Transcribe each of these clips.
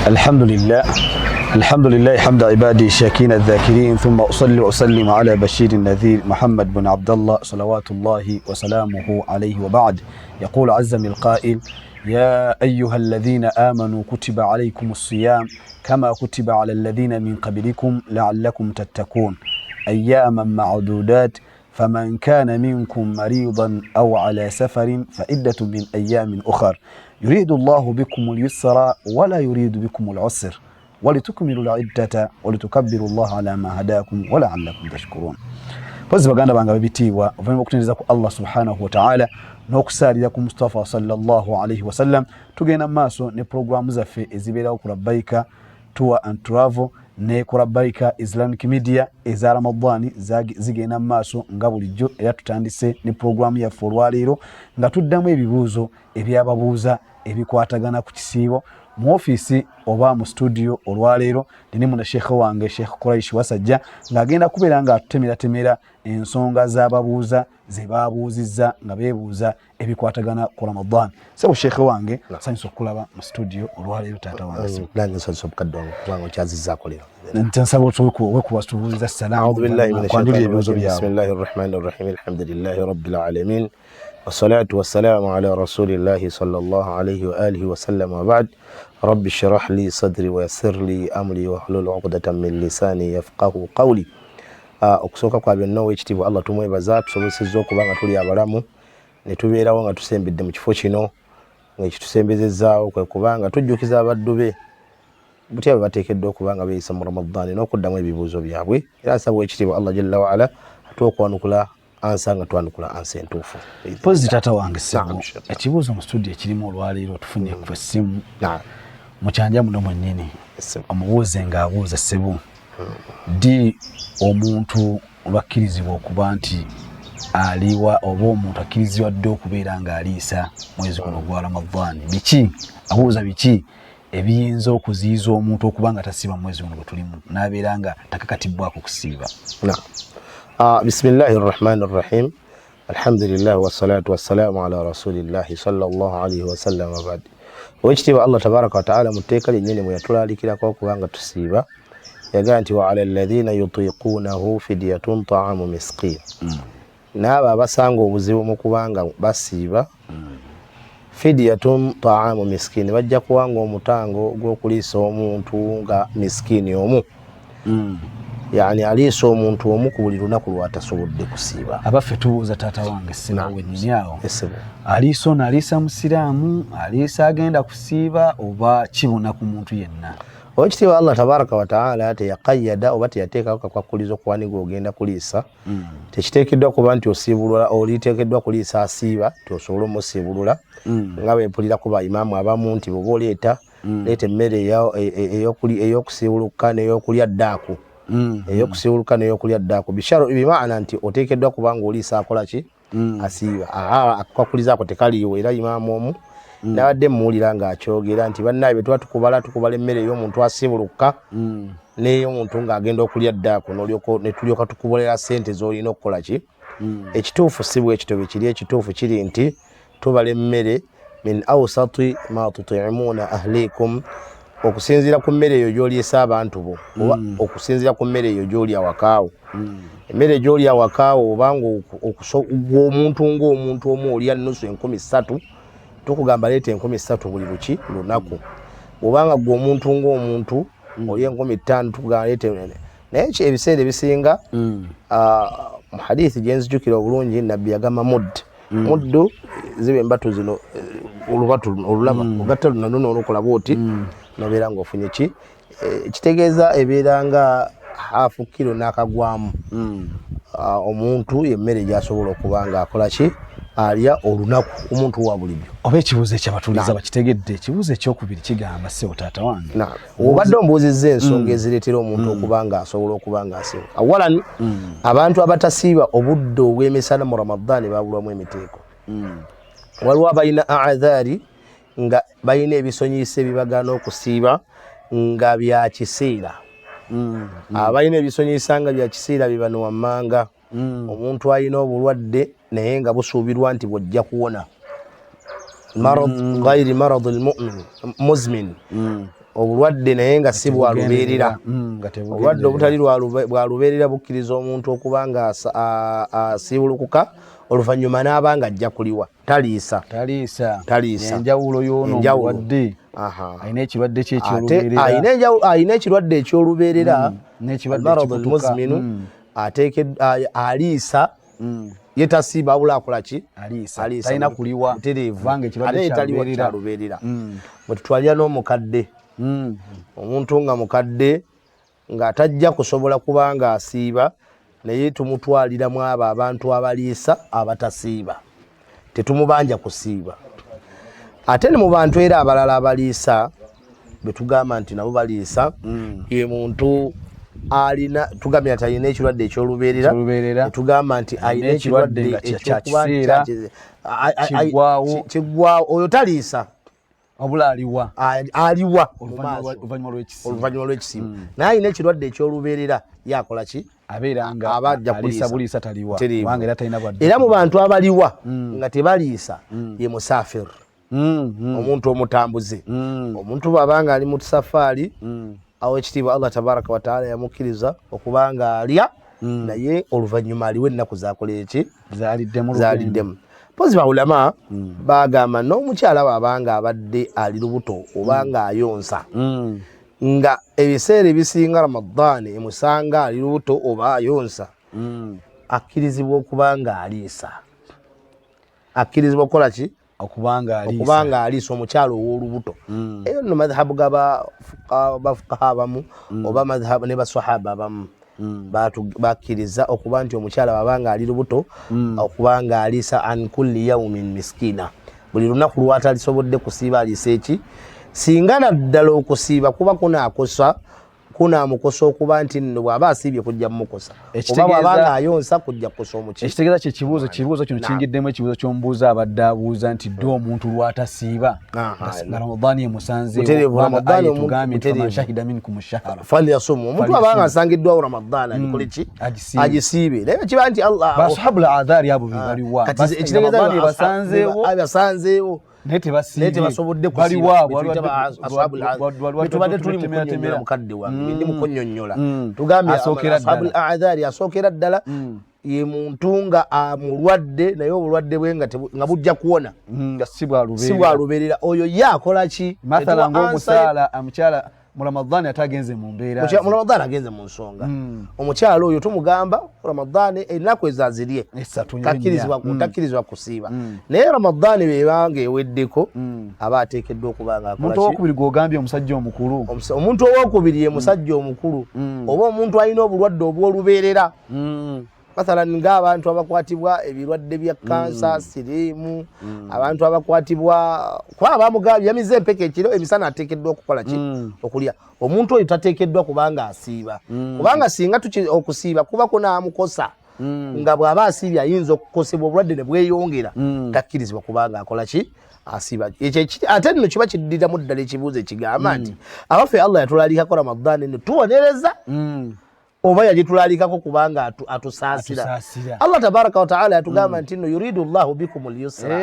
الحمد لله حمد عبادي الشاكين الذاكرين ثم أصلي وأسلم على بشير النذير محمد بن عبد الله صلوات الله وسلامه عليه وبعد. يقول عز من القائل: يا أيها الذين آمنوا كتب عليكم الصيام كما كتب على الذين من قبلكم لعلكم تتقون أياما معدودات فمن كان منكم مريضا أو على سفر فعدة من أيام أخر يريد الله بكم اليسر ولا يريد بكم العسر ولتكملوا العدة ولتكبروا الله على ما هداكم ولعلكم تشكرون. Pozi baganda banga babitiibwa ovannyuma okutendereza ku Allah subhanahu wa ta'ala n'okusaalira ku Mustafa sallallahu alayhi wa sallam. Tugenda maaso ne programu zaffe ezibeerawo ku Labbaika Tour and Travel ne ku Labbaika Islamic Media eza Ramadani zigenda maaso nga bulijjo, era tutandise ne programu yaffe olwaleero nga tuddamu ebibuuzo ebyababuuza ebikwatagana ku kisiibo mu office oba mu studio. Olwaleero ndine muna Sheikh wange Sheikh Quraish Wasajja ng'agenda kubeera nga atutemera ensonga z'ababuuza ze baabuuzizza nga beebuuza ebikwatagana ku Ramadan. Sebo Sheikh wange sanyusa okulaba mu studio olwaleero taata wange. Nange sanyusa obukadde kubanga okyazizzaako leero. Nsaba wekubastubuuliza salaamu. A'uudhu billahi minash shaitani rajim. Bismillahir rahmanir rahim. Alhamdulillahi rabbil alamin. Wassalatu wassalamu ala rasulillahi sallallahu alayhi wa alihi wa sallam wa ba'd. Rabbi shrah li sadri wa yassir li amri wahlul 'uqdatan min lisani yafqahu qawli. Okusooka kwa byonna w'ekitiibwa Allah tumwebaza tusobozesezza okuba nga tuli abalamu ne tubeerawo nga tusembedde mu kifo kino ng'ekitusembezezzaawo kwe kubanga tujjukiza abaddu be butya bwe bateekeddwa okuba nga beeyisa mu Ramadani n'okuddamu ebibuuzo byabwe. Era nsaba w'ekitiibwa Allah jalla wa ala atwokwanukula ansa nga twanukula ansa entuufu. Pozi taata wange Sebo, ekibuuzo mu studio ekirimu olwaleero tufunye ku essimu mukyanja muno mwennyini omubuuze ng'abuuza Sebo, ddi omuntu lwakkirizibwa okuba nti aliwa oba omuntu akkirizibwa dde okubeera ng'aliisa mwezi guno gwa Ramadani? Biki abuuza biki ebiyinza okuziyiza omuntu okuba nga tasiiba mwezi guno gwe tulimu n'abeera nga takakatibbwako kusiiba? Bismillahir rahmanir rahim. Alhamdulillah wassalatu wassalamu ala rasulillahi sallallahu alayhi wa sallam wa ba'd. Wekitiibwa Allah tabaraka wa ta'ala mu tteeka lyennyini mwe yatulaalikirako okubanga tusiiba yagaa nti wa ala alladhina yutiqunahu fidyatun ta'amu miskin. N'abo abasanga obuzibu mu kubanga basiiba fidyatun ta'amu miskin bajja kuwanga omutango gw'okuliisa omuntu nga miskini omu. Yani aliisa omuntu omu ku buli lunaku lw'atasobodde kusiiba. Abaffe tubuuza taata wange Sebo wennyini awo, aliisa ono aliisa musiraamu, aliisa agenda kusiiba oba kibuna ku muntu yenna? Oweekitiibwa Allah tabaraka wa ta'ala teyaqayyada oba teyateekako kakwakkulizo ku wani gw'ogenda kuliisa. Tekiteekeddwa kuba nti osiibulula oliteekeddwa kuliisa asiiba ti osobole omusiibulula nga bwe mpulira ku bayimaamu abamu nti bw'oba oleeta leeta emmere ey'okusiibuluka n'ey'okulya ddaaku. Eyokusiibuluka n'eyokulya ddaaku bimaana nti oteekeddwa kuba ng'oliisa akola ki? Asiiba. Akakwakulizo ako tekaliiwo. Era imaamu omu nabadde mmuwulira ng'akyogera nti bannaabe bwe tuba tukubala emmere ey'omuntu asiibuluka n'ey'omuntu ng'agenda okulya ddaaku ne tulyoka tukubolera ssente z'olina okukola ki? Ekituufu si bwe ekito bwe kiri. Ekituufu kiri nti tubala emmere min awsati ma tutimuuna ahlikum, okusinziira ku mmere eyo gy'oliisa abantu bo oba okusinziira ku mmere eyo gy'olya wakaawo. Emmere gy'olya wakaawo obanga omuntu ng'omuntu omu olya nnusu 13,000, tukugamba leeta 13,000 buli lunaku. Obanga gwe omuntu ng'omuntu olya 15,000 tukugamba leeta. Naye ebiseera ebisinga mu hadithi gye nzijukira obulungi nabbi yagamba muddu ziba embatu zino olubatu olulaba ogatta luno n'olukola bw'oti nobeera ng'ofunye ki? Kitegeeza ebeera nga hafu kilo n'akagwamu. Omuntu yemmere gy'asobola okuba ng'akola ki? Alya olunaku omuntu wa bulijjo. Oba ekibuuzo ekyabatuuliza bakitegedde. Ekibuuzo ekyokubiri kigamba Sebo taata wange, obadde ombuuzizza ensonga ezireetera omuntu okuba ng'asobola okuba ng'asiiba. Awalan abantu abatasiiba obudde obw'emisana mu Ramadani babulwamu emiteeko. Waliwo abalina aadhaari nga balina ebisonyiise ebibagaana okusiiba nga bya kiseera. Abalina ebisonyiisa nga bya kiseera bibano wammanga. Omuntu alina obulwadde naye nga busuubirwa nti bw'ojja kuwona. Marad ghairi marad al-mu'min muzmin. obulwadde naye nga si bwalubeerera obulwadde obutali bwalubeerera bukkiriza omuntu okuba nga asiibulukuka oluvannyuma n'aba nga ajja kuliwa taliisa enjawulo y'ono omulwadde alina ekirwadde kye ekyolubeerera alina ekirwadde ekyolubeerera almaradul muzminu aliisa ye tasiiba abula akola ki talina kuliwa kubanga ekirwadde kyalubeerera bwe tutwalira n'omukadde omuntu nga mukadde ng'atajja kusobola kuba nga asiiba naye tumutwaliramu abo abantu abaliisa abatasiiba tetumubanja kusiiba ate ne mu bantu era abalala abaliisa betugamba nti nabo baliisa ye muntu alina tugambye nti alina ekirwadde ekyolubeerera tugamba nti alina ekirwadde kiggwawo oyo taliisa obula aliwa oluvannyuma lw'ekisiibo naye alina ekirwadde ekyolubeerera yakola ki abajja buliisa taliwa era mu bantu abaliwa nga tebaliisa ye musafir omuntu omutambuze omuntu bw'abanga ali mu safaari awo ekitiibwa Allah tabaraka wa taala yamukkiriza okuba nga alya naye oluvannyuma aliwo ennaku zakola eki zaaliddemu pozi baulama bagamba n'omukyala bw'abanga abadde ali lubuto oba nga ayonsa nga ebiseera ebisinga Ramadani emusanga ali lubuto oba ayonsa akkirizibwa okuba nga aliisa akkirizibwa okukola ki okuba nga aliisa omukyala ow'olubuto eyo nno madhahabu g'abafuqaha abamu oba madhahabu ne basahaba abamu bakkiriza okuba nti omukyala bw'abanga ali lubuto okuba nga aliisa an kulli yawmin miskina buli lunaku lwatalisobodde kusiiba aliisa eki singa naddala okusiiba kuba kunaamukosa okuba nti nno bw'aba asiibye kujja mumukosa oba bw'abanga ayonsa kujja kukosa omuki ekitegeeza kye kibuuzo kino kingiddemu ekibuuzo ky'omubuuza abadde abuuza nti dde omuntu lwatasiiba nga Ramadani emusanzeewo shahida minkum shahra falyasum omuntu abanga asangiddwawo Ramadani alikole ki agisiibe naye kiba nti Allah bashabul adhari abo baliwa ekitegeeza abasanzeewo naye tebasobodde kusiibatubadde tuli mukunyonnyola mukadde wange ndi mukunyonnyola tugambye ashabul adhari asookera ddala ye muntu nga mulwadde naye obulwadde bwe nga bujja kuwona si bwalubeerera oyo ye akola ki mathala ng'omukyala mu Ramadani atagenze mu mbeera mu Ramadani agenze mu nsonga omukyala oyo tumugamba Ramadani ennaku ezazirye takkirizibwa kusiiba naye Ramadani bw'ebanga eweddeko aba ateekeddwa okuba nga omuntu owokubiri gw'ogambye omusajja omukulu omuntu owokubiri ye musajja omukulu oba omuntu alina obulwadde obw'olubeerera mathalan ng'abantu abakwatibwa ebirwadde bya kansa siriimu abantu abakwatibwa kuba abamugambye yamize empeke ekiro emisana ateekeddwa okukola ki okulya omuntu oyo tateekeddwa kubanga asiiba kubanga singa okusiiba kuba kunaamukosa nga bw'aba asiibye ayinza okukosebwa obulwadde ne bweyongera takkirizibwa kubanga akola ki asiiba ate nno kiba kiddiramu ddala ekibuuzo ekigamba nti abaffe Allah yatulalikako Ramadani ne tubonereza oba yagitulalikako kubanga atusaasira Allah tabaraka wa taala yatugamba nti nno yuridu Allahu bikum al-yusra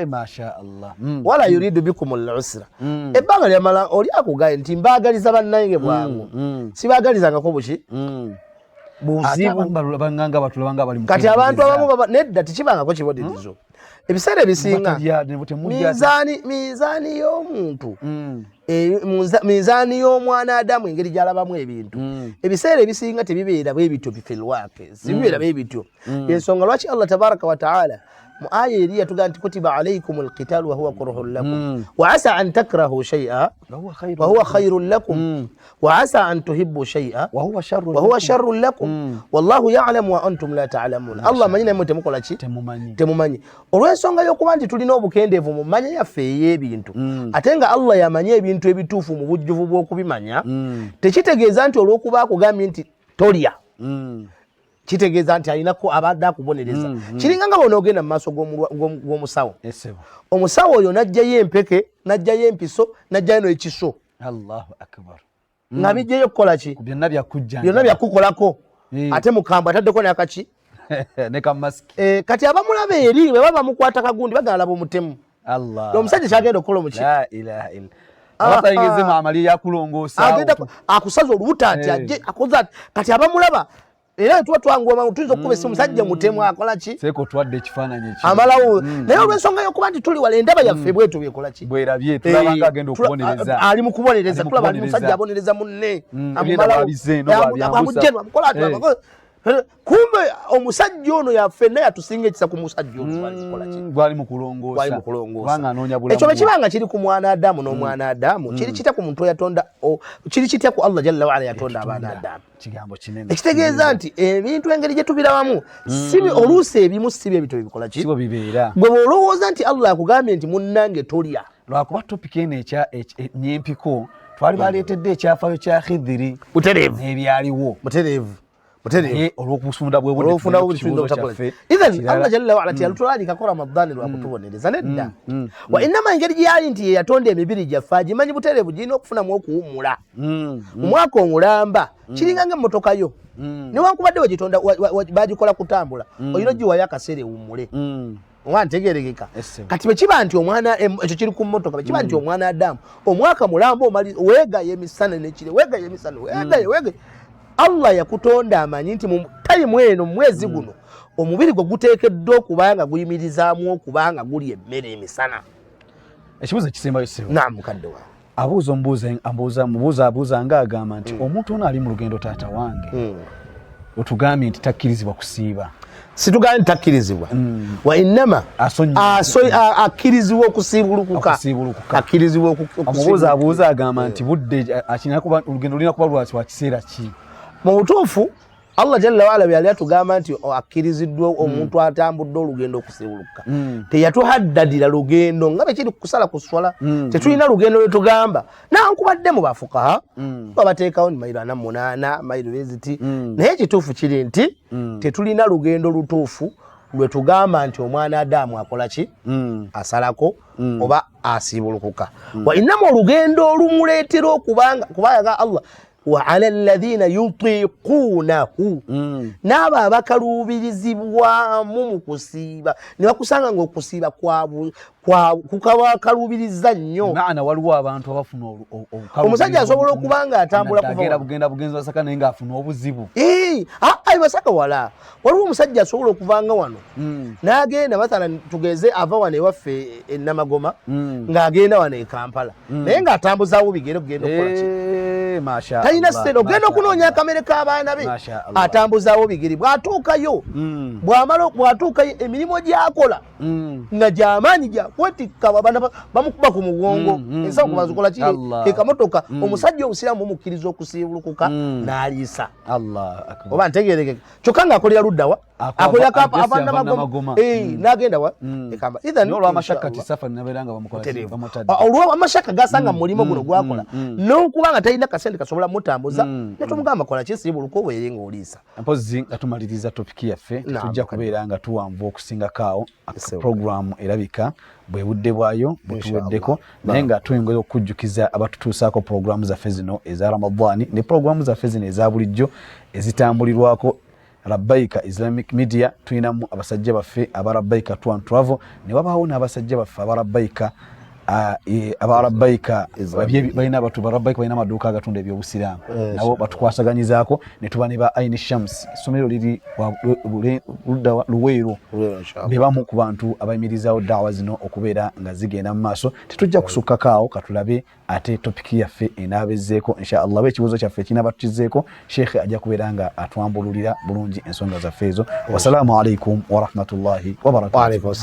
masha Allah wala yuridu bikum al-usra ebbanga lyamala oli akugaye nti mbaagaliza bannange bwangu sibaagalizangako buki buzibu kati abantu abamu nedda tekibangako kibonerizo ebiseera ebisinga mizaani y'omuntu mizaani y'omwana Adamu engeri gy'alabamu ebintu ebiseera ebisinga tebibeera bwe bityo bifilwake sibibeera bwe bityo ensonga lwaki Allah tabaraka wa taala mu aya eri yatugamba nti kutiba alaykum alqitalu wahuwa kurhun lakum wa asa an takrahu shay'a wa huwa khayrun lakum wa asa an tuhibbu shay'a wa huwa sharrun lakum wallahu ya'lamu wa antum la ta'lamun Allah manyina mwe temukola ki temumanyi olw'ensonga y'okuba nti tulina obukendeevu mu manya yaffe ey'ebintu ate nga Allah yamanya ebintu ebituufu mu bujjuvu bw'okubimanya tekitegeeza nti olw'okuba akugambye nti tolya kitegeeza nti alinako abadde akubonereza kiringa nga bona ogenda mu maaso g'omusawo omusawo oyo najjayo empeke najjayo empiso najjayo n'ekiso Allahu akbar nga bijjayo okukola ki byonna byakukolako ate mukambwe ataddeko nakaki ne kamasiki kati abamulaba eri bwe baba bamukwata kagundi bagala laba omutemu omusajja kyagenda okukola omuki abatayigeze amali yakulongosa agenda akusaza olubuta ati ajje akoza kati abamulaba era tuwa twangoma tuizo okubesa omusajja mutemu akola ki seko twadde ekifaananyi eki amalawo naye olw'ensonga y'okuba nti tuli wala endaba yaffe bwetu byekola ki bwerabye tulabanga agenda okubonereza ali mu kubonereza tulaba ali musajja abonereza munne amumalawo kumbe omusajja ono yafenna yatusinga ekisa ku musajja ono gwali mu kulongoosa kubanga anoonya bulamu ekyo bwekibanga kiri ku mwana Adamu n'omwana Adamu kiri kitya ku muntu yatonda kiri kitya ku Allah jalla waala yatonda abaana Adamu kigambo kinene ekitegeeza nti ebintu engeri gye tubirawamu sibi oluusi ebimu sibi ebito bikola ki sibo bibeera gwe bw'olowooza nti Allah akugambye nti munnange tolya lwakuba topiki eno nyempiko twali baleetedde ekyafaayo kya Khidiri butereevu ebyaliwo butereevu olw'okufunda bwebudde idhan Allah jalla waala tiyalutulalikako Ramadani lwakutubonereza nedda wa innama engeri gyali nti yeyatonda emibiri gyaffe agimanyi butereevu girina okufunamu okuwummula omwaka omulamba kiringa ng'emmotoka yo newankubadde wegitonda bagikola kutambula olina ogiwayo akaseera ewummule oba ntegeerekeka kati bwekiba nti omwana ekyo kiri ku mmotoka bwekiba nti omwana Adamu omwaka mulamba weegayo emisana nekire weegayo emisana weegayo Allah yakutonda amanyi nti mu tayimu eno mu mwezi guno omubiri gwe guteekeddwa okubanga guyimirizaamu okubanga guli emmere emisana ekibuuzo ekisembayo sebo mukadde wa abuuza ng'agamba nti omuntu ono ali mu lugendo taata wange otugambye nti takkirizibwa kusiiba situgambye nti takkirizibwa wa innama akkirizibwa okusiibulukuka omubuuza abuuza agamba nti budde olugendo lulina kuba lwa kiseera ki mu butuufu Allah jalla waala byali atugamba nti akkiriziddwa omuntu atambudde olugendo okusiibuluka teyatuhaddadira lugendo nga bekiri kusala kuswala tetulina lugendo lwetugamba nankubadde mu bafukaha babateekawo ni mayiro 48 mayiro beziti naye ekituufu kiri nti tetulina lugendo lutuufu lwetugamba nti omwana Adamu akola ki asalako oba asiibulukuka wa innama olugendo olumuleetera kubanga Allah wa ala alladhina yutiqunahu naba abakalubirizibwamu mu kusiiba ne bakusanga ng'okusiiba kukabakalubiriza nnyo maana waliwo abantu abafuna omusajja asobola okubanga atambula kuva bugenda bugenzi wasaka naye ng'afuna obuzibu basaka wala waliwo omusajja asobola okuvanga wano n'agenda mathalan tugeze ava wano ewaffe e Namagoma ng'agenda wano e Kampala naye ng'atambuzaawo bigere okugenda okukola ki talina sente ogenda okunoonya akamere k'abaana be atambuzaawo bigere bw'atuukayo bw'atuukayo emirimu gy'akola nga gy'amaanyi gyakwetikka bamukuba ku mugongo ensawo kubazikola ki ekamotoka omusajja obusiraamu bumukkiriza okusiibulukuka n'aliisa oba ntegeerekeka kyokka ng'akolera luddawa akolera Namagoma n'agenda wa ekamba olw'amashaka gasanga mu mulimo guno gwakola n'okuba nga talina kasente kasobola mutambuza netumugamba kola kisiibuluka obeere ng'oliisa mpozi nga tumaliriza topiki yaffe tujja kubeera nga tuwanvu okusingakaawo programu erabika bwe budde bwayo butuweddeko naye nga tuyinza okujjukiza abatutuusaako programu zaffe zino eza Ramadani ne programu zaffe zino eza bulijjo ezitambulirwako Rabbaika Islamic Media. Tuyinamu abasajja baffe aba Rabbaika Tour and Travel ne wabaawo n'abasajja baffe aba Rabbaika balina abantu ba Rabbaika balina amaduuka agatunda ebyobusiraamu nabo batukwasaganyizaako ne tuba ne ba Aini Shams. Essomero liri ludda Luweero be bamu ku bantu abayimirizaawo daawa zino okubeera nga zigenda mu maaso. Tetujja kusukkakaawo katulabe ate topiki yaffe enaabezeeko inshallah. Ekibuuzo kyaffe kinaaba tukizeeko Sheikh ajja kubeera nga atwambululira bulungi ensonga zaffe ezo. Wasalaamu alaikum wa rahmatullahi wa barakatuh.